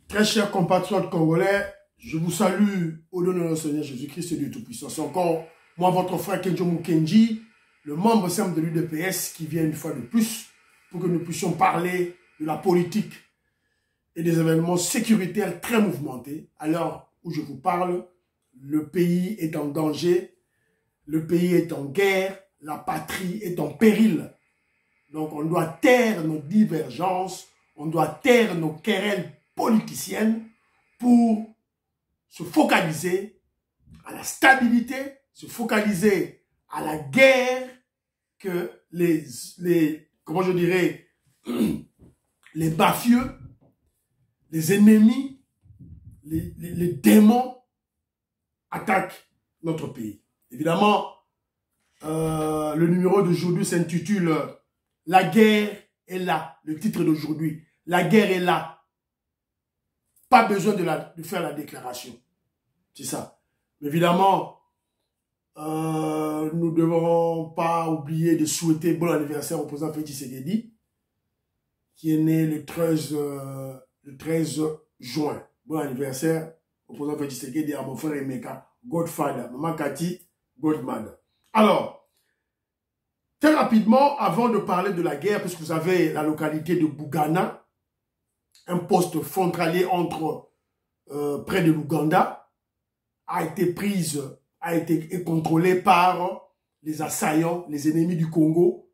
Très chers compatriotes congolais, je vous salue au nom de notre Seigneur Jésus-Christ et Dieu Tout-Puissant. C'est encore moi, votre frère Kenjo Mukenji, le membre simple de l'UDPS qui vient une fois de plus pour que nous puissions parler de la politique et des événements sécuritaires très mouvementés. À l'heure où je vous parle, le pays est en danger, le pays est en guerre, la patrie est en péril. Donc on doit taire nos divergences, on doit taire nos querelles politiciennes pour se focaliser à la stabilité, se focaliser à la guerre que comment je dirais, les mafieux, les ennemis, les démons attaquent notre pays. Évidemment, le numéro d'aujourd'hui s'intitule « La guerre est là », le titre d'aujourd'hui. La guerre est là. Pas besoin de faire la déclaration. C'est ça. Mais évidemment, nous ne devons pas oublier de souhaiter bon anniversaire au président Félix Tshisekedi, qui est né le 13 juin. Bon anniversaire au président Félix Tshisekedi et à mon frère Emeka, Godfather, Maman Kati, Godmother. Alors, très rapidement, avant de parler de la guerre, puisque vous avez la localité de Bougana, un poste frontalier entre près de l'Ouganda, a été contrôlé par les assaillants, les ennemis du Congo.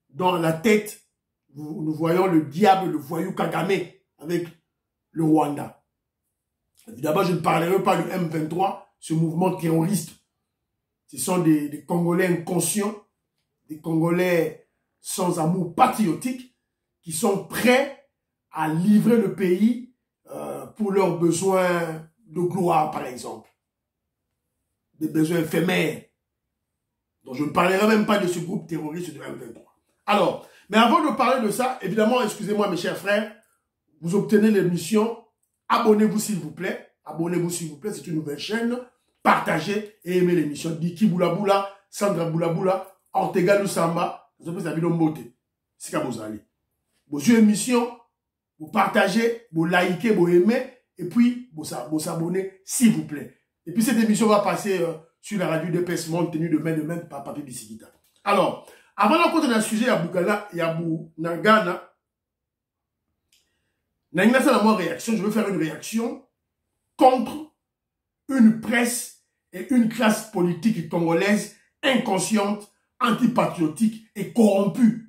Dans la tête, nous voyons le diable, le voyou Kagame avec le Rwanda. Évidemment, je ne parlerai pas du M23, ce mouvement terroriste. Ce sont des Congolais inconscients, des Congolais sans amour patriotique, qui sont prêts à livrer le pays pour leurs besoins de gloire, par exemple. Des besoins éphémères. Donc, je ne parlerai même pas de ce groupe terroriste de M23. Alors, mais avant de parler de ça, évidemment, excusez-moi mes chers frères, vous obtenez l'émission. Abonnez-vous s'il vous plaît. Abonnez-vous s'il vous plaît, c'est une nouvelle chaîne. Partagez et aimez l'émission. Diki Boulaboula, Sandra Boulaboula, Ortega Lusamba, vous avez vu Mbote. C'est comme vous allez. Vos émissions, vous partagez, vous likez, vous aimez, et puis vous abonnez, s'il vous plaît. Et puis cette émission va passer sur la radio de PS Monde, tenue de main par Papi Bisikita. Alors, avant d'entrer dans le sujet, il y a Nangana. Nangana, c'est la moindre réaction. Je veux faire une réaction contre une presse et une classe politique congolaise inconsciente, antipatriotique et corrompue.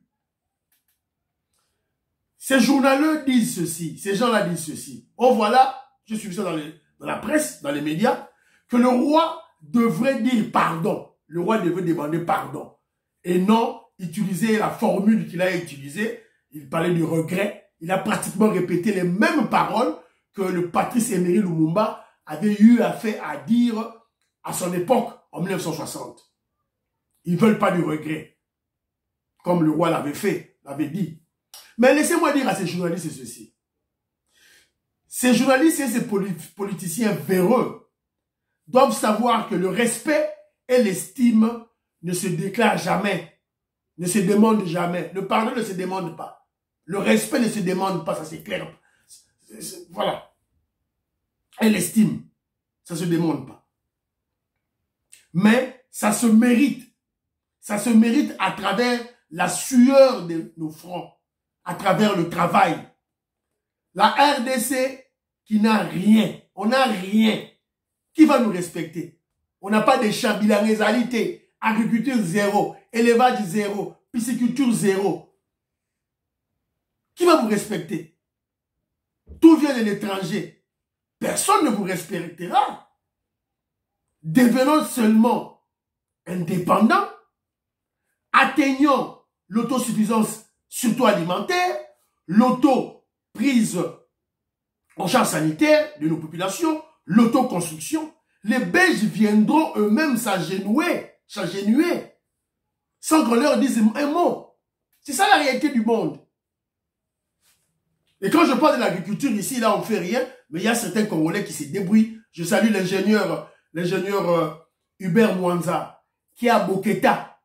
Ces journaleux disent ceci, ces gens-là disent ceci. Oh voilà, je suis ça dans la presse, dans les médias, que le roi devrait dire pardon. Le roi devrait demander pardon. Et non utiliser la formule qu'il a utilisée. Il parlait du regret. Il a pratiquement répété les mêmes paroles que le Patrice Emery Lumumba avait eu à dire à son époque, en 1960. Ils ne veulent pas du regret. Comme le roi l'avait fait, l'avait dit. Mais laissez-moi dire à ces journalistes ceci. Ces journalistes et ces politiciens véreux doivent savoir que le respect et l'estime ne se déclarent jamais, ne se demandent jamais. Le pardon ne se demande pas. Le respect ne se demande pas, ça c'est clair. Voilà. Et l'estime, ça ne se demande pas. Mais ça se mérite. Ça se mérite à travers la sueur de nos fronts, à travers le travail. La RDC qui n'a rien, on n'a rien. Qui va nous respecter? On n'a pas de champs, bilanguésalité, agriculture zéro, élevage zéro, pisciculture zéro. Qui va vous respecter? Tout vient de l'étranger. Personne ne vous respectera. Devenons seulement indépendants, atteignons l'autosuffisance surtout alimentaire, l'auto-prise en charge sanitaire de nos populations, l'autoconstruction. Les Belges viendront eux-mêmes s'agenouiller, sans qu'on leur dise un mot. C'est ça la réalité du monde. Et quand je parle de l'agriculture, ici, là, on ne fait rien, mais il y a certains Congolais qui se débrouillent. Je salue l'ingénieur Hubert Mwanza, qui est à Boketa,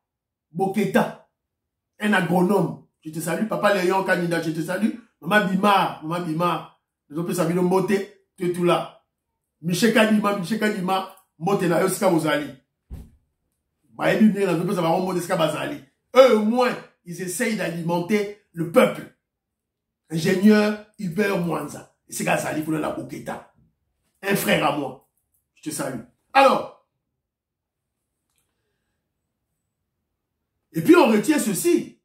un agronome. Je te salue, Papa Léon Kanida, je te salue. Maman Bimar, Les autres savent mbote, tu es tout là. Michel Kadima, mbote na yo sika bozali. Bah, les autres savent mbote sika bazali. Eux, au moins, ils essayent d'alimenter le peuple. Ingénieur Hubert Mwanza. Et c'est Gazali pour la Boketa. Un frère à moi. Je te salue. Alors, et puis on retient ceci.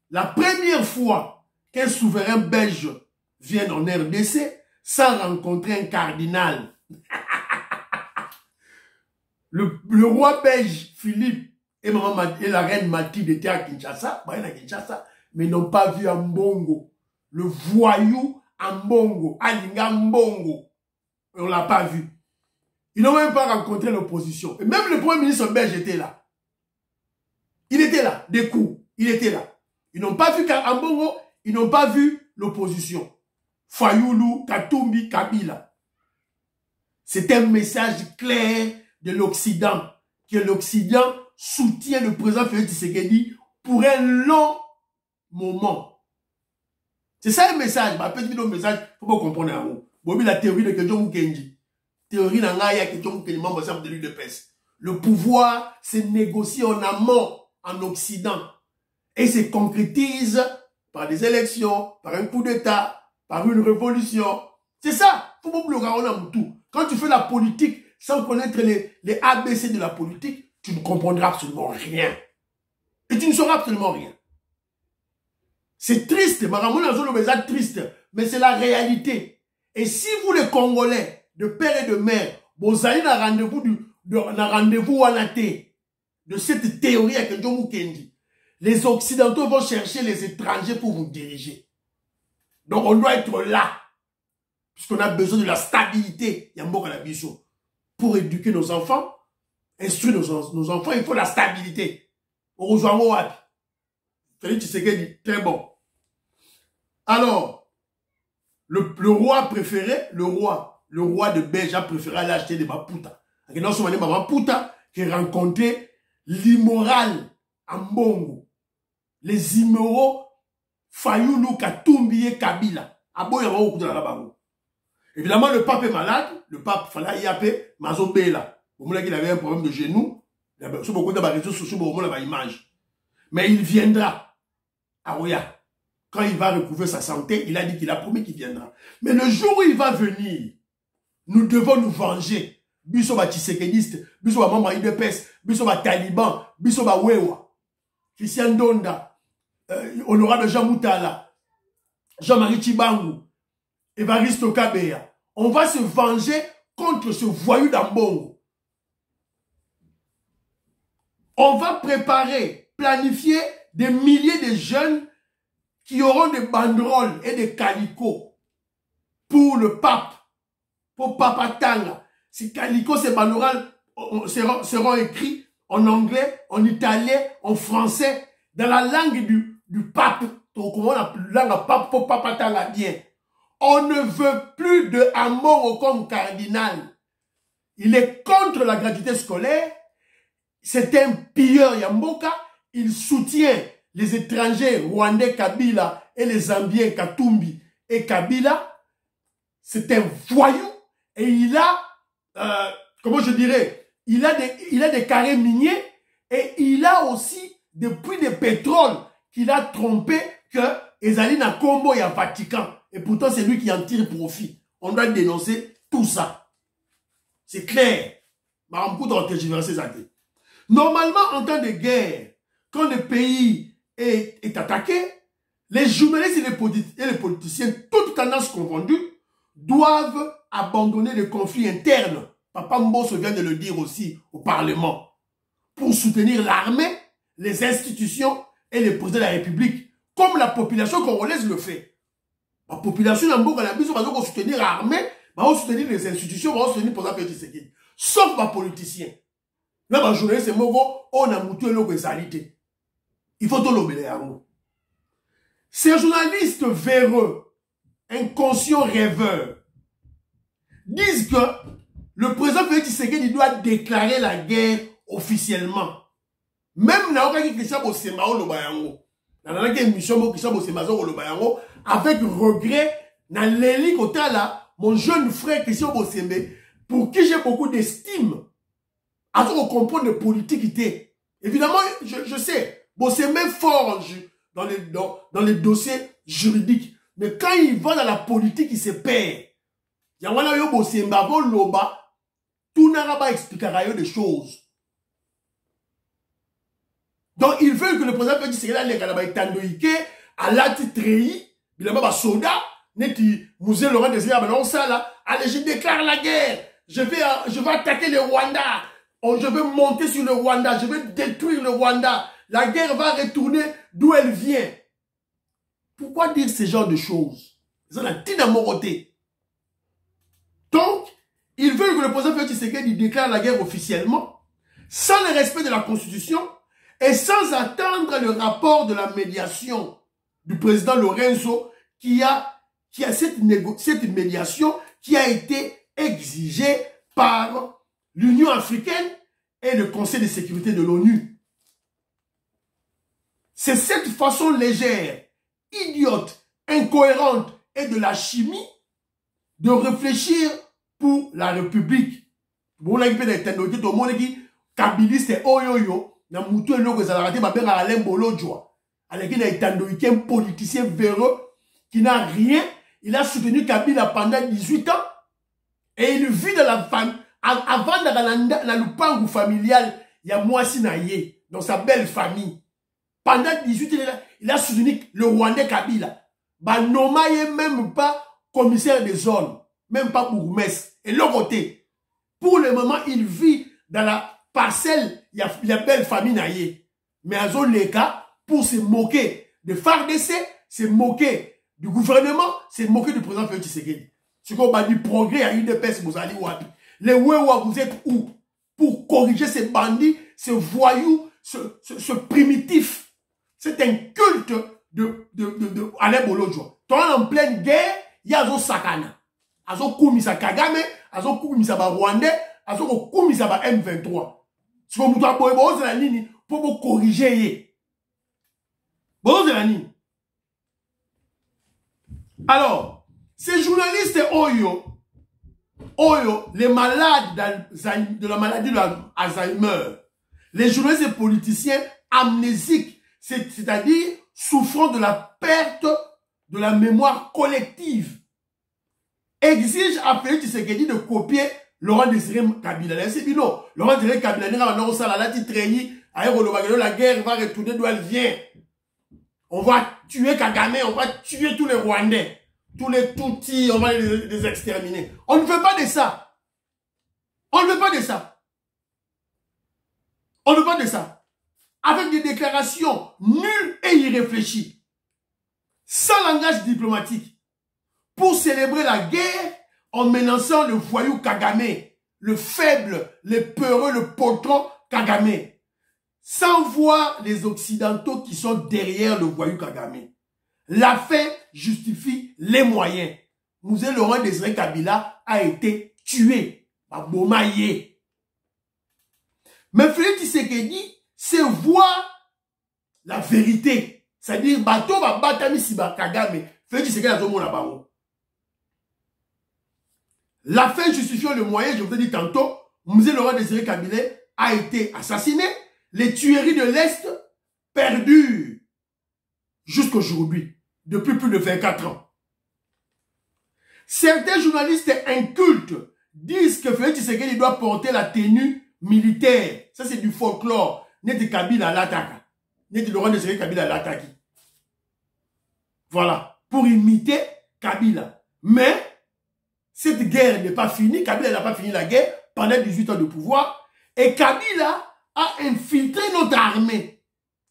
La première fois qu'un souverain belge vient en RDC sans rencontrer un cardinal, le roi belge Philippe et la reine Mathilde étaient à Kinshasa, mais n'ont pas vu Mbongo. Le voyou Mbongo, Alinga Mbongo. On ne l'a pas vu. Ils n'ont même pas rencontré l'opposition. Et même le premier ministre belge était là. Il était là, des coups. Il était là. Ils n'ont pas vu Mbongo, ils n'ont pas vu l'opposition. Fayoulou, Katumbi, Kabila. C'est un message clair de l'Occident. Que l'Occident soutient le président Félix Tshisekedi pour un long moment. C'est ça le message. Ma petite vidéo message, il faut pas comprendre en haut. Bon, la théorie de Kedjong Kenji. Théorie dans la Kedjong Kenji, membre de l'UDPS. Le pouvoir se négocie en amont en Occident. Et se concrétise par des élections, par un coup d'État, par une révolution. C'est ça. Faut pas oublier tout. Quand tu fais la politique sans connaître les ABC de la politique, tu ne comprendras absolument rien. Et tu ne sauras absolument rien. C'est triste, triste, mais c'est la réalité. Et si vous les Congolais, de père et de mère, vous allez dans rendez-vous de cette théorie avec John Kendi, les Occidentaux vont chercher les étrangers pour vous diriger. Donc on doit être là, puisqu'on a besoin de la stabilité. Pour éduquer nos enfants, instruire nos enfants, il faut la stabilité. On rejoint Moab. Félix Tshisekedi, très bon. Alors, le roi préféré, le roi de Belge a préféré aller acheter des Maputa. Non seulement des Maputa, qui a rencontré l'immoral Mbongo. Les immoraux Fayoulou, Katumbi et Kabila. Évidemment, le pape est malade. Le pape, Fala Yapé, Mazobela. Au moment qu'il avait un problème de genou, il y a beaucoup de réseaux sociaux, au moment image. Mais il viendra à Oya. Quand il va recouvrir sa santé, il a dit qu'il a promis qu'il viendra. Mais le jour où il va venir, nous devons nous venger. Bisoba Tshisekediste, Bisoba Mamba IDPS, Bisoba Taliban, Bisoba Wewa, Christian Donda, Honorable Jean Moutala, Jean-Marie Chibangu, Évariste Kabea. On va se venger contre ce voyou d'Ambongo. On va préparer, planifier des milliers de jeunes qui auront des banderoles et des calicots pour le pape, pour Papa Tanga. Ces calicots, ces banderoles seront écrits en anglais, en italien, en français, dans la langue du pape. Donc, comment on appelle la langue pape pour Papa Tanga bien. On ne veut plus de Mbongo comme cardinal. Il est contre la gratuité scolaire. C'est un pilleur Yamboka. Il soutient les étrangers rwandais Kabila et les Zambiens Katumbi et Kabila. C'est un voyou. Et il a, comment je dirais, il a des carrés miniers et il a aussi des puits de pétrole qu'il a trompé que Ezali na Combo et à Vatican. Et pourtant, c'est lui qui en tire profit. On doit dénoncer tout ça. C'est clair. Normalement, en temps de guerre, quand le pays est attaqué, les journalistes et les politiciens, toutes tendances confondues, doivent abandonner les conflits internes. Papa Mbosso vient de le dire aussi au Parlement. Pour soutenir l'armée, les institutions et le président de la République, comme la population congolaise le fait. La population n'a pas soutenir l'armée, va soutenir les institutions, va soutenir pour exemple Tshisekedi. Sauf les politiciens. Là, les journalistes, c'est on a moutu les réalités. Il faut tout l'obéir à nous. Ces journalistes véreux, inconscients rêveurs, disent que le président Félix Tshisekedi doit déclarer la guerre officiellement. Même avec regret, Dans l'élite là, mon jeune frère Christian Bosembe, pour qui j'ai beaucoup d'estime, à ce qu'on comprend de politique. Évidemment, je sais, Bosembe est fort dans les dossiers juridiques. Mais quand il va dans la politique, il se perd. Il y a un Bosembe avant l'Oba, tout n'a pas expliqué des choses. Donc, ils veulent que le président Félix Tshisekedi les Canada Tandoïke, à l'Ati-Treyi, il a pas soldat, neti Musée Laurent Désiré Abelon ça là, allez, je déclare la guerre, je vais attaquer le Rwanda, je vais monter sur le Rwanda, je vais détruire le Rwanda, la guerre va retourner d'où elle vient. Pourquoi dire ce genre de choses? Ils ont la tine à moroter. Donc, ils veulent que le président Félix Tshisekedi déclare la guerre officiellement, sans le respect de la Constitution, et sans attendre le rapport de la médiation du président Lorenzo qui a cette médiation qui a été exigée par l'Union africaine et le Conseil de sécurité de l'ONU. C'est cette façon légère, idiote, incohérente et de la chimie de réfléchir pour la République. Bon, là, il peut être tout le monde qui kabiliste et oyoyo. Na mutu eloko ezalaka te babenga Alain Bolojwa. Aleki na etandoïque, un politicien véreux qui n'a rien. Il a soutenu Kabila pendant 18 ans. Et il vit dans la famille. Avant dans la lupangu familial, il y a Mwasi Naye, dans sa belle famille. Pendant 18 ans, il a soutenu le Rwandais Kabila. Bah, Nomaye même pas commissaire de zone, même pas bourgmestre. Et l'autre côté, pour le moment, il vit dans la parcelle, il y a belle famille naïe. Mais à zone les cas, pour se moquer de FARDC, se moquer du gouvernement, se moquer du président Félix Tshisekedi. Ce qu'on va dire progrès à UDPS, vous allez voir. Les Wewa, vous êtes où? Pour corriger ces bandits, ces voyous, ce primitif. C'est un culte de Alain Bolojwa. Toi, en pleine guerre, il y a Azo Sakana. Azo Koumisa Kagame, Azo Koumisa Rwandais, Azo Koumisa M23. Si vous avez la ligne pour vous corriger. Vous la ligne. Alors, ces journalistes Oyo, les malades de la maladie de Alzheimer, les journalistes et politiciens amnésiques, c'est-à-dire souffrant de la perte de la mémoire collective, exigent à Félix Tshisekedi de copier Laurent Désiré Kabila. C'est non. Laurent Désiré Kabila, la guerre va retourner d'où elle vient. On va tuer Kagame, on va tuer tous les Rwandais. Tous les Tutsis, on va les exterminer. On ne veut pas de ça. On ne veut pas de ça. On ne veut pas de ça. Avec des déclarations nulles et irréfléchies. Sans langage diplomatique. Pour célébrer la guerre, en menaçant le voyou Kagame, le faible, le peureux, le poltron Kagame, sans voir les Occidentaux qui sont derrière le voyou Kagame. La fin justifie les moyens. Musée Laurent Désiré Kabila a été tué par Bomaye. Mais Félix Tshisekedi sait voir la vérité. C'est-à-dire, bateau va battre Siba Kagame. Félix Tshisekedi a tout la barreau. La fin justifiant le moyen, je vous ai dit tantôt, Musée Laurent Désiré Kabila a été assassiné. Les tueries de l'Est perdurent jusqu'aujourd'hui, depuis plus de 24 ans. Certains journalistes incultes disent que Félix Tshisekedi doit porter la tenue militaire. Ça, c'est du folklore. N'est de Kabila à l'attaque. N'est de Laurent Désiré Kabila à l'attaque. Voilà. Pour imiter Kabila. Mais, cette guerre n'est pas finie. Kabila n'a pas fini la guerre pendant 18 ans de pouvoir. Et Kabila a infiltré notre armée.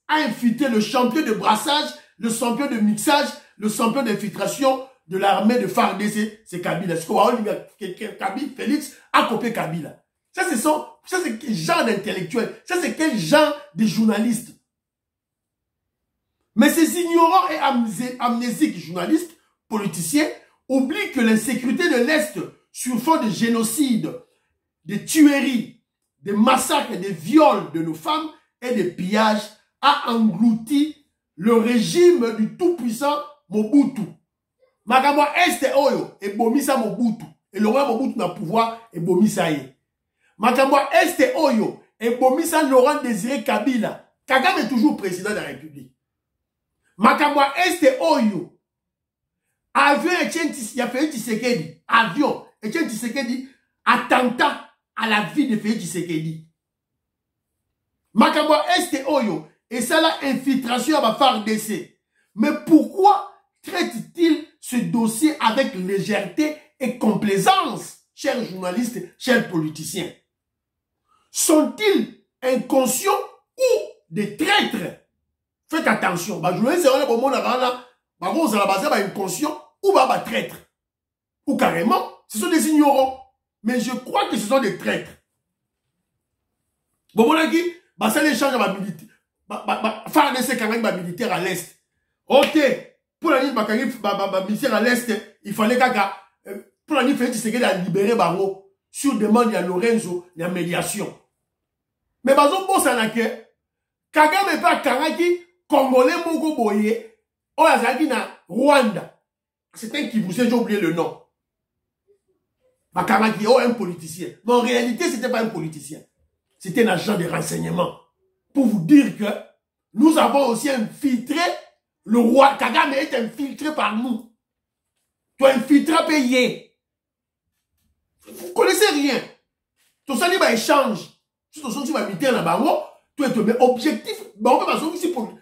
A infiltré le champion de brassage, le champion de mixage, le champion d'infiltration de l'armée de FARDC. C'est Kabila. Kabila, Félix a copié Kabila. Ça, c'est quel genre d'intellectuel? Ça, c'est quel genre de journaliste? Mais ces ignorants et amnésiques journalistes, politiciens, oublient que l'insécurité de l'Est, sur fond de génocide, de tueries, de massacres et de viols de nos femmes et de pillages, a englouti le régime du tout-puissant Mobutu. Makambo Est Oyo, et Bomisa Mobutu. Et le roi Mobutu n'a pouvoir, et Bomisa Ye. Makambo Est Oyo, et Bomisa Laurent Désiré Kabila. Kagame est toujours président de la République. Makambo Est Oyo. Avion Etienne Tshisekedi. Avion Etienne Tshisekedi. Attentat à la vie de Félix Tshisekedi. Makambo Est Oyo. Et ça l'infiltration à ma FARDC. Mais pourquoi traite-t-il ce dossier avec légèreté et complaisance, chers journalistes, chers politiciens? Sont-ils inconscients ou des traîtres? Faites attention. Les journalistes sont inconscients ou traîtres. Ou carrément, ce sont des ignorants. Mais je crois que ce sont des traîtres. Bon, mon ami, ça l'échange à militaire. FARDC quand même militaire à l'Est. Ok. Pour la nuit, militaire à l'Est, il fallait pour la nuit, Félix Tshisekedi a libéré Bango sur demande de Lorenzo, de médiation. Mais bazo bossa na ke Kagame pa Karaki Congolais Mogo Boye Oyazaki na Rwanda. C'est un qui vous j'ai oublié le nom. Karaki un politicien. Mais en réalité, c'était pas un politicien. C'était un agent de renseignement. Pour vous dire que nous avons aussi infiltré le roi. Kagame est infiltré par nous. Tu as infiltré payé. Vous connaissez rien. Tout ça, il va échanger. Si tu as militaire là-bas, tu es objectif. On peut passer ici pour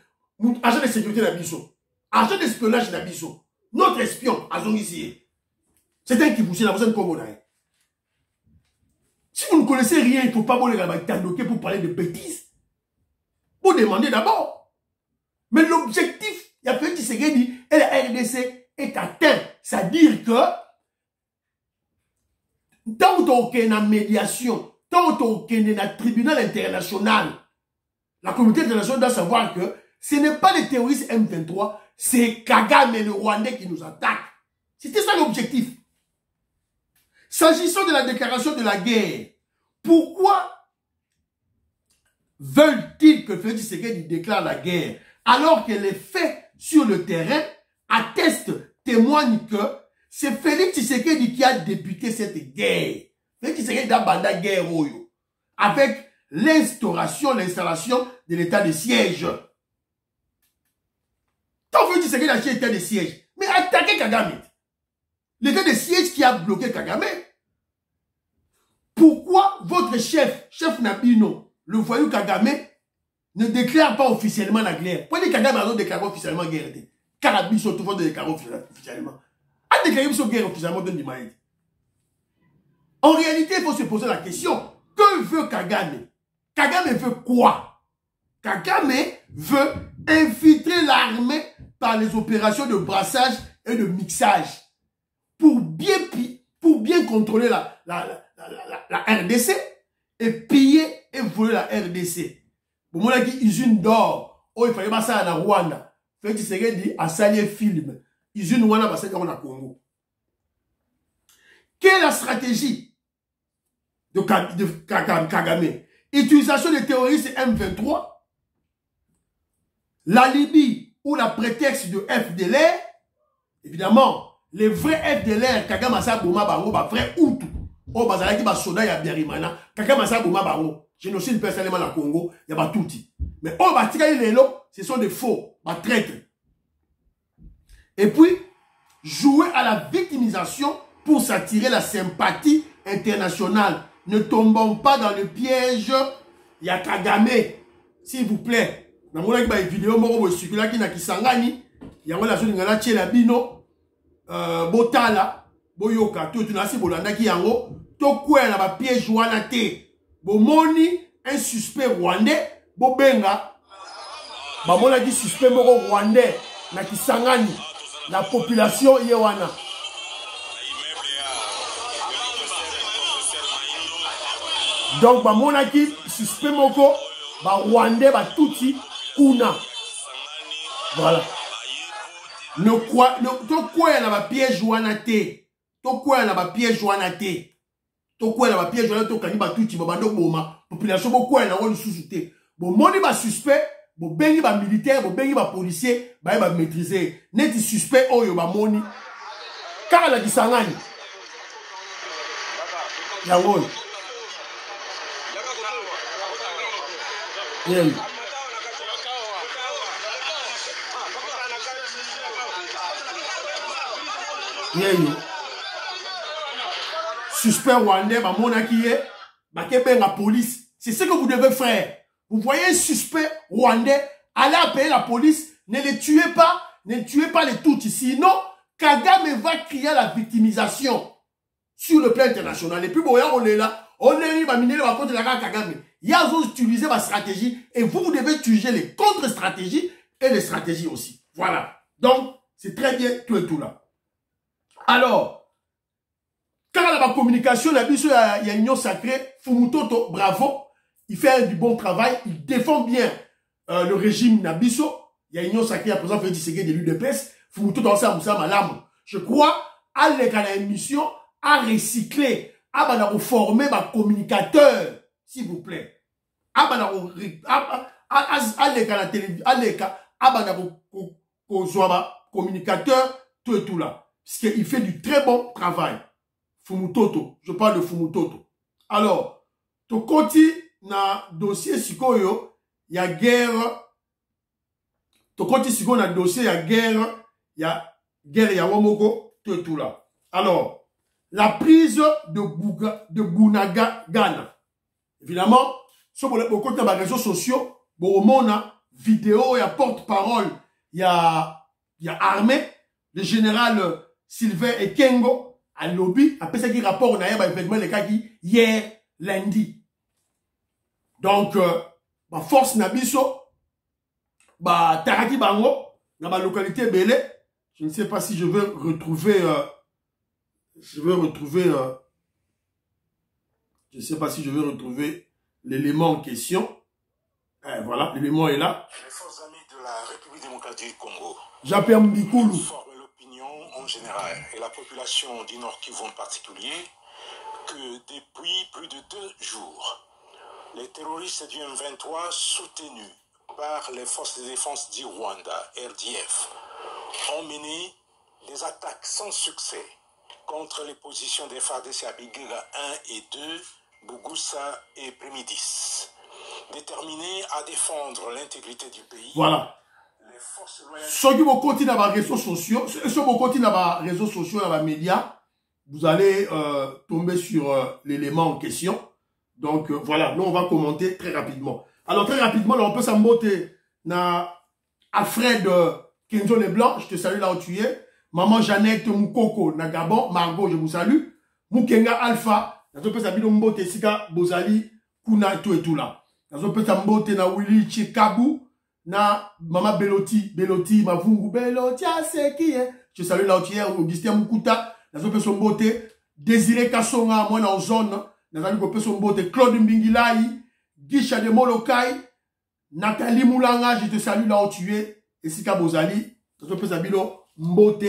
agent de sécurité d'Abisso. Agent d'espionnage d'Abisso. Notre espion, agent ici. C'est un qui vous là, vous êtes comme si vous ne connaissez rien, il ne faut pas t'indoquer pour parler de bêtises. Vous demandez d'abord. Mais l'objectif, il y a fait Tshisekedi et la RDC est atteint. C'est-à-dire que tant qu'on est en médiation, tant qu'on est dans le tribunal international, la communauté internationale doit savoir que ce n'est pas les terroristes M23, c'est Kagame et le Rwandais qui nous attaquent. C'était ça l'objectif. S'agissant de la déclaration de la guerre, pourquoi veulent-ils que Félix Tshisekedi déclare la guerre alors que les faits sur le terrain attestent, témoignent que c'est Félix Tshisekedi qui a débuté cette guerre. Félix Tshisekedi a bandé la guerre avec l'installation de l'état de siège. Tant Félix Tshisekedi a acheté l'état de siège, mais attaquez Kagame. L'état de siège qui a bloqué Kagame. Pourquoi votre chef Nabino, le voyou Kagame, ne déclare pas officiellement la guerre? Pourquoi Kagame a déclaré officiellement la guerre? Car Abisso tout le monde déclare officiellement. A déclaré la guerre officiellement de Nimaïd. En réalité, il faut se poser la question. Que veut Kagame? Kagame veut quoi? Kagame veut infiltrer l'armée par les opérations de brassage et de mixage. Pour bien contrôler la RDC et piller et voler la RDC. Pour moi, il y a une usine d'or. Oh, il fallait pas ça en Rwanda. Fait que Tshisekedi a sali film. Usine Rwanda va ça en Congo. Quelle est la stratégie de Kagame? Utilisation des terroristes M23, la Libye ou la prétexte de FDLR. Évidemment, les vrais FDLR, Kagame Asa Bouma Bango, vrai Outou. Oh, Bazalaki Basoda ya Biarimana, Kagame Asa Bouma Bango. Génocide personnellement la Congo, il y a tout. Mais oh, Batika Lelo, ce sont des faux, traîtres. Et puis, jouer à la victimisation pour s'attirer la sympathie internationale. Ne tombons pas dans le piège. Il y a Kagame, s'il vous plaît. Dans mon vidéo, il y a la zone de la Bino. Botala boyoka to tunasi bolanda ki yango to kwela ba piège wana te bomoni un suspect rwandais bobenga ba mona di suspect moko rwandais na Kisangani la population ye wana donc ba mona ki suspect moko ba rwandais ba tuti kuna voilà. Ne quoi na ba piège wana te. To quoi na ba piège wana te. To quoi na ba piège wana to kani ba tuti ba bando boma. Population bo quoi na woni susu te. Bo moni ba suspect, bo bengi ba militaire, bo bengi ba policier, ba maîtriser. Neti suspect oyo ba moni. Car la Kisangani. Yango. Bien. Bien. Suspect rwandais, bah mon acquis, bah la police. C'est ce que vous devez faire. Vous voyez un suspect rwandais, allez appeler la police, ne les tuez pas les Tutsis. Sinon, Kagame va crier à la victimisation sur le plan international. Et puis, bon, on est là, on est là, on va contre la Kagame. Il y a utilisé ma stratégie et vous devez utiliser les contre-stratégies et les stratégies aussi. Voilà. Donc, c'est très bien tout et tout là. Alors, quand il y a la communication, il y a Union Sacrée, Fumutoto, bravo, il fait du bon travail, il défend bien le régime Nabiso. Il y a Union Sacrée, à présent, fait disséquer de l'UDPS, Fumutoto, je crois, à l'émission, à recycler, à former ma communicateur, s'il vous plaît. À communicateur, tout et tout là. Parce qu'il fait du très bon travail. Fumutoto, je parle de Fumutoto. Alors, to koti na dossier sikoyo, il y a guerre. To koti sikoyo na dossier, il y a guerre, il y a Wamoko, tout et tout là. Alors, la prise de Bounaga Ghana. Évidemment, sur les réseaux sociaux, bon, on a vidéo, il y a porte-parole, il y a armée, le général Sylvain Ekengo, à lobby, après ça qui rapport, on a eu événement les cas qui hier, lundi. Donc, force Nabiso, Taraki Bango, dans ma localité Belé, je ne sais pas si je vais retrouver, l'élément en question. Voilà, l'élément est là. Les forces armées de la République démocratique du Congo. J'appelle Mbikoulou. Forment l'opinion en général et la population du Nord Kivu en particulier que depuis plus de 2 jours, les terroristes du M23 soutenus par les forces de défense du Rwanda, RDF, ont mené des attaques sans succès contre les positions des FARDC à Bigega 1 et 2, Bougussa et Primidis. Déterminés à défendre l'intégrité du pays. Voilà. Les forces loyales... Ceux qui vont continuer dans les réseaux sociaux, dans les médias, vous allez tomber sur l'élément en question. Donc voilà, nous on va commenter très rapidement. Alors très rapidement, là, on peut s'embotter na Alfred Kenzo Leblanc, je te salue là où tu es. Maman Jeannette Moukoko na Gabon, Margot, je vous salue. Moukenga Alpha, on peut s'habiller mbote Sika Bozali, Kuna tout et tout là. On peut s'embotter na Willy Chikabu, na Mama Beloti, Mavungu Beloti, c'est qui est. Je salue là où tu es, Augustin Moukuta, on peut s'embotter Désiré Kassonga, moi dans zone, on peut s'embotter Claude Mbingilai, Gisha de Molokai, Nathalie Moulanga, je te salue là où tu es, et Sika Bozali, on peut s'habiller mbote,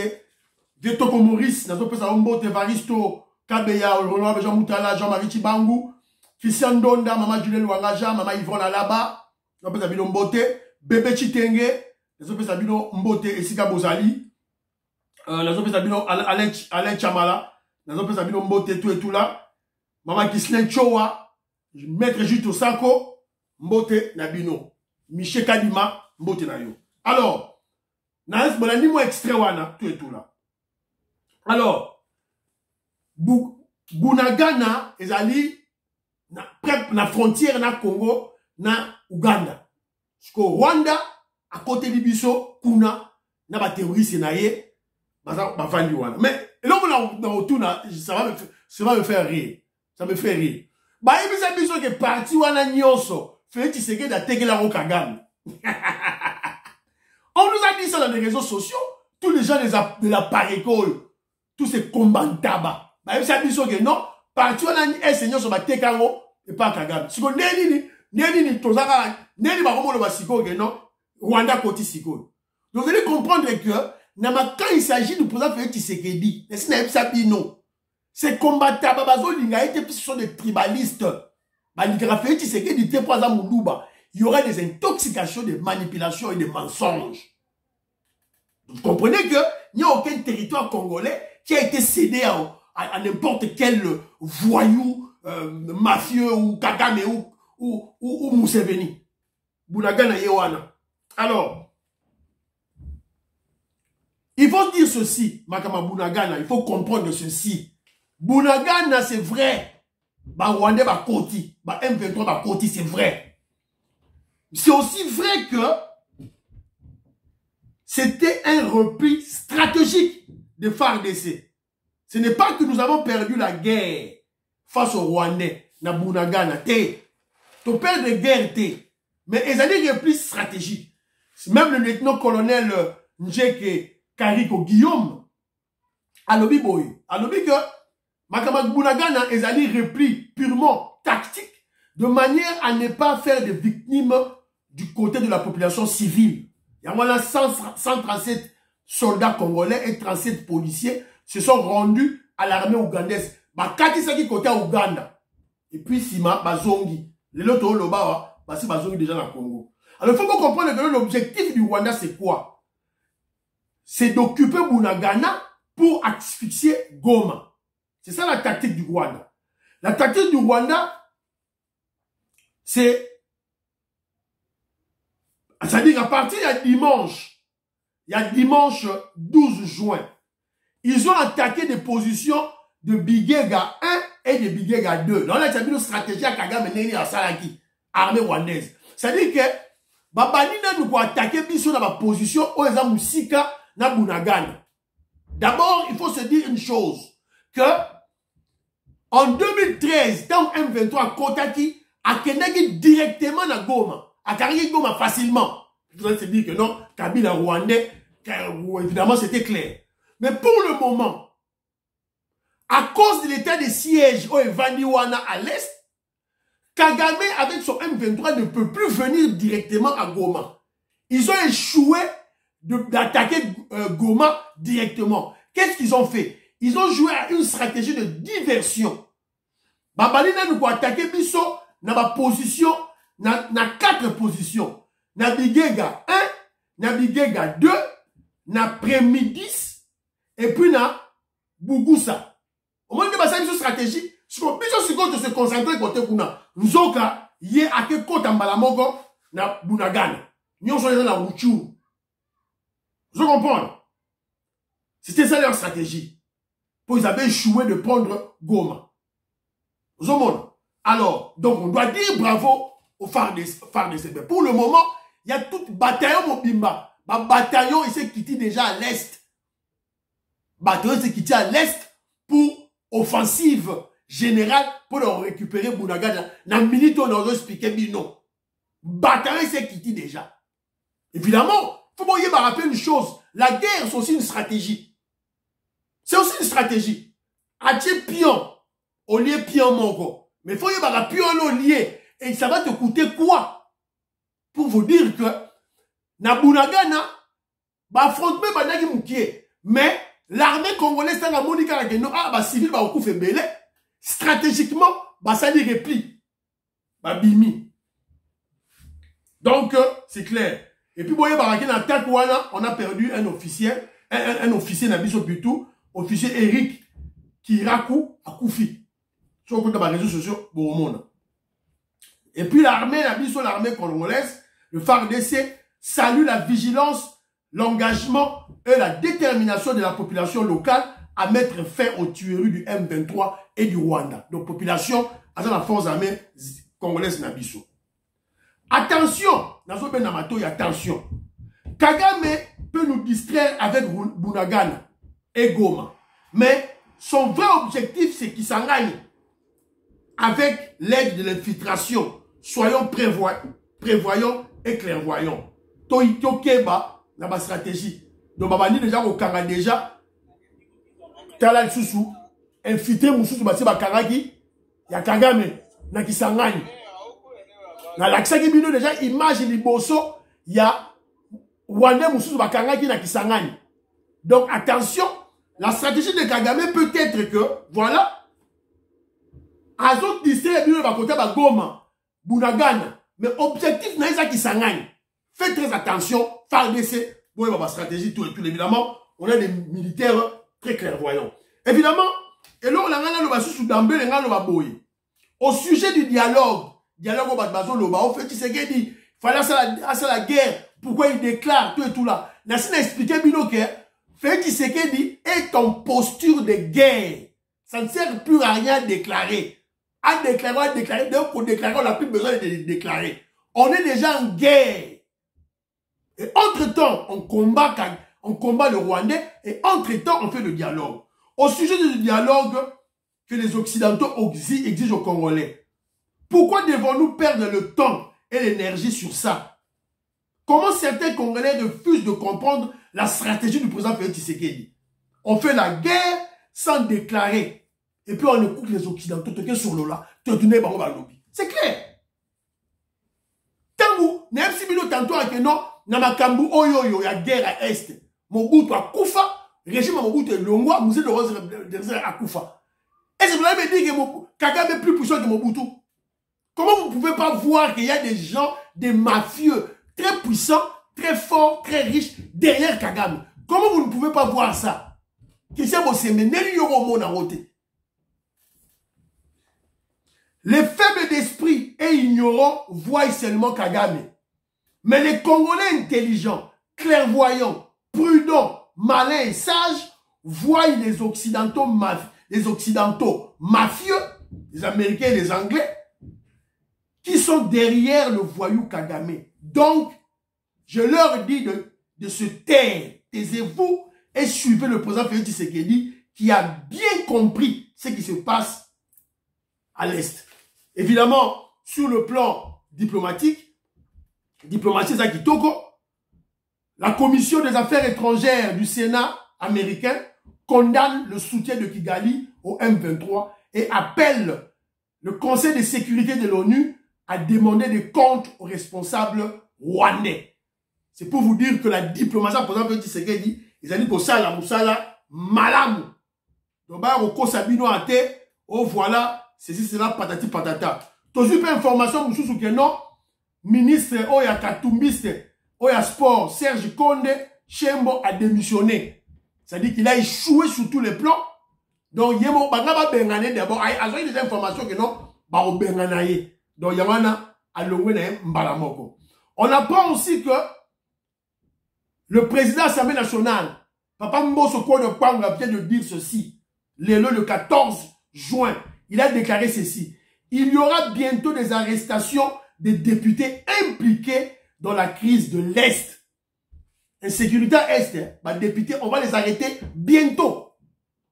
Vietoko Maurice, on peut s'embotter Varisto, Kabeya, Roland Jean Moutala, Jean-Marie Chibangu, Christian Donda, Maman Juliette Wangaja, Maman Yvonne Alaba, on peut s'habiller mbote, Bébé Chitenge, on peut s'habiller mbote, et Sika Bozali, on peut s'habiller Alain Chamala, on peut s'habiller mbote, tout et tout là, Maman Kislen Chowa, Maître Juto Sako, mbote Nabino, Michel Kadima, mbote Nayo. Alors, Naïs Bolani, moi extrait wana, tout et tout là. Alors, Bunagana, ezali, na frontière na Congo, na Uganda. Parce que Rwanda, à côté de Biso, kuna, na ba terroriste na ye, ba vandi wana. Mais, là, ça va me faire rire. Ça me fait rire. Bah, il y a des gens qui sont partis wana nyonso. Félix Tshisekedi a teke la Kagame. On nous a dit ça dans les réseaux sociaux. Tous les gens de la parécole, tous ces combats tabac. Bah, il y a des gens qui non. Parti wana un seigneur sur ma tekaro et pas Kagame. Si vous n'avez tozaka, n'eni ba komo le basiko que non. Rwanda koti siko. Donc vous allez comprendre que quand il s'agit du président Félix Tshisekedi, mais ce n'est pas non. Ces combattants, ce sont des tribalistes. Il y aurait des intoxications, des manipulations et des mensonges. Vous comprenez qu'il n'y a aucun territoire congolais qui a été cédé à n'importe quel voyou, mafieux ou Kagame ou Museveni. Bunagana Yewana. Alors, il faut dire ceci, Makama Bunagana, il faut comprendre ceci. Bunagana, c'est vrai. Ba Rwanda, ba Koti, ba M23, ba Koti, c'est vrai. C'est aussi vrai que c'était un repli stratégique de FARDC. Ce n'est pas que nous avons perdu la guerre face aux Rwandais, na Bunagana, ton père de guerre, mais ils ont des replis stratégiques. Même le lieutenant-colonel Njeke Kariko Guillaume, a lobby que Makama Bunagana, ils ont des replis purement tactiques, de manière à ne pas faire de victimes du côté de la population civile. Il y a 137 soldats congolais et 37 policiers se sont rendus à l'armée ougandaise. Bakati Saki côté Ouganda. Et puis Sima, Bazongi. Les autres, Loba, c'est Bazongi déjà dans le Congo. Alors il faut comprendre que l'objectif du Rwanda, c'est quoi? C'est d'occuper Bunagana pour asphyxier Goma. C'est ça la tactique du Rwanda. La tactique du Rwanda, c'est... C'est-à-dire qu'à partir il y a dimanche 12 juin, ils ont attaqué des positions de Bigega 1 et de Bigega 2. Dans la stratégie à Kagame Neni à Salaki, armée rwandaise. C'est-à-dire que Babanina nous a attaqué dans la position où ils ont Moussika na Bunagana. D'abord, il faut se dire une chose, que en 2013, dans M23 Kotaki, a Kenagi directement na Goma. À Karigi Goma facilement. Je voudrais se dire que non, Kabila Rwandais, évidemment c'était clair. Mais pour le moment, à cause de l'état de siège au Vandiwana à l'est, Kagame avec son M23 ne peut plus venir directement à Goma. Ils ont échoué d'attaquer Goma directement. Qu'est-ce qu'ils ont fait? Ils ont joué à une stratégie de diversion. Babalina nous a attaqué Bisso dans ma position. Na 4 positions. Na Bigega 1, na Bigega 2, na Prémidis, et puis na Bougusa. Au moins, il y a une stratégie. Si on peut se concentrer côté Kuna, nous avons yé à que côté Mbalamogo, na Bunagana. Nous sommes dans la Wuchu. Vous comprenez? C'était ça leur stratégie. Pour ils avaient échoué de prendre Goma. Vous comprenez? Alors, donc on doit dire bravo au FARDC. Mais pour le moment, il y a tout bataillon Mobimba. Ma bataillon, il s'est quitté déjà à l'est. Bataillon s'est quitté à l'est pour offensive générale pour leur récupérer Bunagana. Dans la minute, on a expliqué, mais non. Bataillon s'est quitté déjà. Évidemment, il faut me rappeler une chose. La guerre, c'est aussi une stratégie. C'est aussi une stratégie. Atie pion, au lieu pion mongo. Mais il faut y avoir pion au lieu. Et ça va te coûter quoi? Pour vous dire que na Bunagana, affrontement bandaki moukie. Mais l'armée congolaise dans la monika la non ah civil ba oku fembele stratégiquement ça dit repli. Bimi. Donc c'est clair. Et puis boye baraki na attaque on a perdu un officier nabiso plutôt officier Eric Kirakou Akoufi. Sur le réseaux sociaux pour le monde. Et puis l'armée congolaise, le FARDC, salue la vigilance, l'engagement et la détermination de la population locale à mettre fin aux tueries du M23 et du Rwanda. Donc population, à la force armée congolaise Nabiso. Attention, attention. Kagame peut nous distraire avec Bunagana et Goma. Mais son vrai objectif, c'est qu'il s'engagne avec l'aide de l'infiltration. Soyons prévoyants et clairvoyants. Toito Keba, dans ma stratégie. Donc, Babani déjà, au Kanga déjà, Talal Soussou, infiltré Moussou, Basiba Karagi, ya Kagame, na Kisangani. Dans l'accès qui déjà, image Liboso, il y a Wande Moussou, Bakangaki, na Kisangani. Donc, attention, la stratégie de Kagame peut être que, voilà, Azot distrait bien à côté de Goma, Bunagana. Mais objectif n'est pas qui s'engagne. Faites très attention, FARDC, bon, il y a une stratégie, tout et tout, évidemment. On a des militaires très clairvoyant. Évidemment, et là, on a sous d'emblée, au sujet du dialogue au Batbazo Loba, au fait, Tshisekedi, il fallait ça la guerre, pourquoi il déclare tout et tout là. Nassine a expliqué, Bino, que Félix Tshisekedi est en posture de guerre. Ça ne sert plus à rien de déclarer. À déclarer, donc pour déclarer, on n'a plus besoin de déclarer. On est déjà en guerre. Et entre-temps, on combat le Rwandais, et entre-temps, on fait le dialogue. Au sujet du dialogue que les Occidentaux exigent aux Congolais, pourquoi devons-nous perdre le temps et l'énergie sur ça? Comment certains Congolais refusent de comprendre la stratégie du président Félix Tshisekedi? On fait la guerre sans déclarer. Et puis on écoute les Occidentaux, sur l'Ola, c'est clair. Tant vous, même si vous tantôt avec non, Namakambu, oyoyo, il y a guerre à Est. Mobutu à Koufa, régime à Mobutu et Longwa, musée de Rose à Koufa. Est-ce que vous avez dit que Kagame est plus puissant que Mobutu? Comment vous ne pouvez pas voir qu'il y a des gens, des mafieux, très puissants, très forts, très riches, derrière Kagame? Comment vous ne pouvez pas voir ça? Que c'est vos séminaires, les faibles d'esprit et ignorants voient seulement Kagame. Mais les Congolais intelligents, clairvoyants, prudents, malins et sages voient les Occidentaux mafieux, les Américains et les Anglais, qui sont derrière le voyou Kagame. Donc, je leur dis de se taire. Taisez-vous et suivez le président Félix Tshisekedi qui a bien compris ce qui se passe à l'Est. Évidemment, sur le plan diplomatique, Zakitoko, la commission des affaires étrangères du Sénat américain condamne le soutien de Kigali au M23 et appelle le Conseil de sécurité de l'ONU à demander des comptes aux responsables rwandais. C'est pour vous dire que la diplomatie, par exemple, Tshisekedi, ils ont dit que ça, la moussala, malamu. Donc, au Sabino Ate, oh voilà, ceci, cela, patati patata. Toujours pas information, moussou que non, ministre Oya Katumbiste, Oya Sport, Serge Konde, Chembo a démissionné. C'est-à-dire qu'il a échoué sur tous les plans. Donc, il y a d'abord, des informations que non, donc, Yamana a loué Mbalamoko. On apprend aussi que le président de l'Assemblée nationale, Papa Mbosso Kono Kwanga, vient de dire ceci. Le 14 juin, il a déclaré ceci. Il y aura bientôt des arrestations des députés impliqués dans la crise de l'Est. Insécurité Est, bah, députés, on va les arrêter bientôt.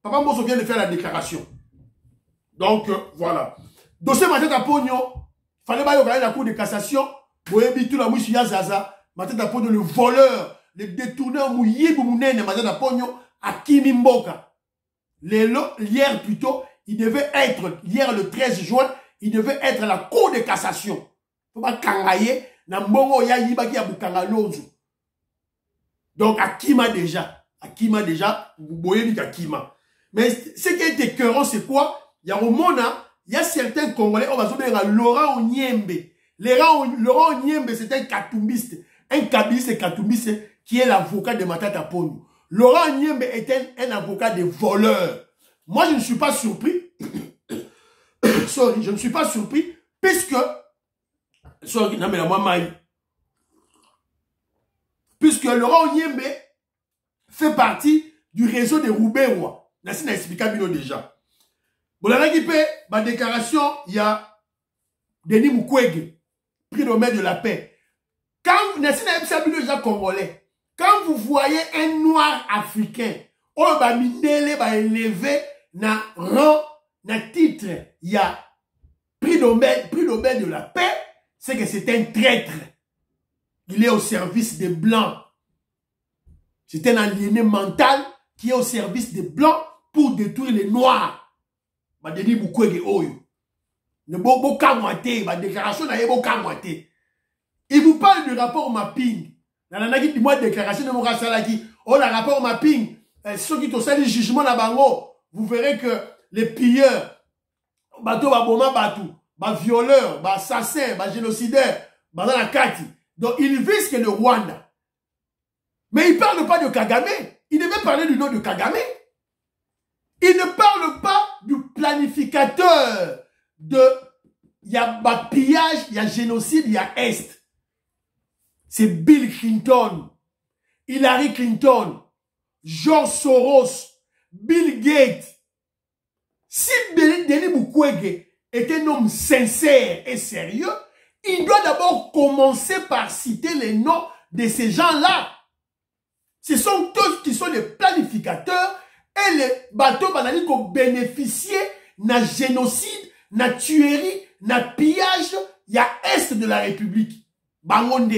Papa Mbosso vient de faire la déclaration. Donc, voilà. Dossier Matata Pogno, fallait pas y avoir la cour de cassation. Boyebi tout la mouche Yazaza, Matata Pogno, le voleur, le détourneur mouillé Boumounene, Matata Pogno, à Kimi Mboka. Hier plutôt, il devait être, hier le 13 juin, il devait être à la cour de cassation. Faut pas kangaye, na mbongo ya yibaki ya bukanga lozu. Donc, Akima déjà, vous voyez Akima. Mais ce qui est écœurant, c'est quoi? Il y a au monde, il y a certains Congolais, on va se dire Laurent Onyembe. Laurent Onyembe, c'est un katumbiste. Un kabiliste katumbiste qui est l'avocat de Matata Pogno. Laurent Onyembe est un avocat de voleurs. Moi, je ne suis pas surpris. Sorry, je ne suis pas surpris, puisque... Sorry, non mais la moi puisque Laurent Onyembe fait partie du réseau des Roubaix-Roi. Nassim a expliqué déjà. Bon, la ma déclaration, il y a Denis Mukwege, prix Nobel de la paix. Quand Nassim a expliqué déjà congolais, quand vous voyez un noir africain, on va élevé na rang, na titre, il y a prix Nobel de la paix, c'est que c'est un traître. Il est au service des Blancs. C'est un aliéné mental qui est au service des Blancs pour détruire les Noirs. Ma Denis Mukwege Oyo. Ne bo kamwate, ma déclaration n'a pas kamwate. Il vous parle du rapport mapping. Dans la nagi du mois de déclaration de Mora Salaki. Oh, le rapport mapping. Ceux qui ont le jugement à Bango, vous verrez que les pilleurs, bateau baboma batou, ba violeurs, ba assassins, ba génocidaires, ba dans la kati. Donc, il vise que le Rwanda. Mais il ne parle pas de Kagame. Il devait parler du nom de Kagame. Il ne parle pas du planificateur de... Il y a pillage, il y a génocide, il y a Est. C'est Bill Clinton, Hillary Clinton, George Soros, Bill Gates. Si Denis Mukwege est un homme sincère et sérieux, il doit d'abord commencer par citer les noms de ces gens-là. Ce sont tous qui sont les planificateurs et les bateaux banani qui ont bénéficié d'un génocide, d'un tuerie, d'un pillage, il y a Est de la République. Bangonde.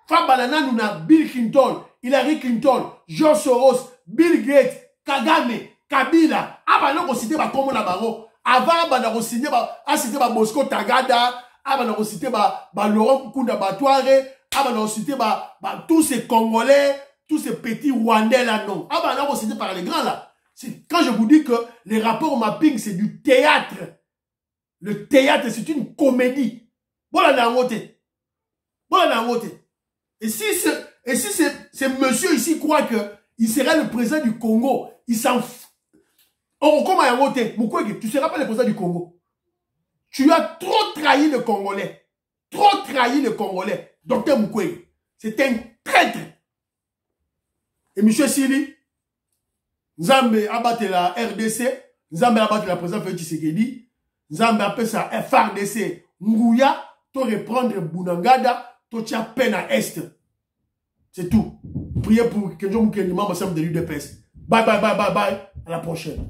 Fabalana nous na Bill Clinton, Hillary Clinton, George Soros, Bill Gates, Kagame, Kabila. Abana ko cité ba komo na bango. Avant bana ko signé ba cité ba Bosco Tagada, abana ko cité ba Laurent Kunda Batouare, abana ko cité ba tous ces Congolais, tous ces petits Rwandais là non. Abana ko cité par les grands là. C'est quand je vous dis que les rapports mapping c'est du théâtre. Le théâtre c'est une comédie. Voilà na ngote. Voilà na ngote. Et si ce monsieur ici croit qu'il serait le président du Congo, il s'en fout. Oh, comment il y a voté? Mukwege, tu ne seras pas le président du Congo. Tu as trop trahi le Congolais. Trop trahi le Congolais. Docteur Mukwege. C'est un traître. Et monsieur Sili, Nzambe a battu la RDC, Nzambe a battu la présidente Félix Tshisekedi, Nzambe appelle ça FRDC, Ngouya, to reprendre Bounangada, to tia peine à Est. C'est tout. Priez pour que je vous membre de l'UDPS. Bye bye bye bye bye. À la prochaine.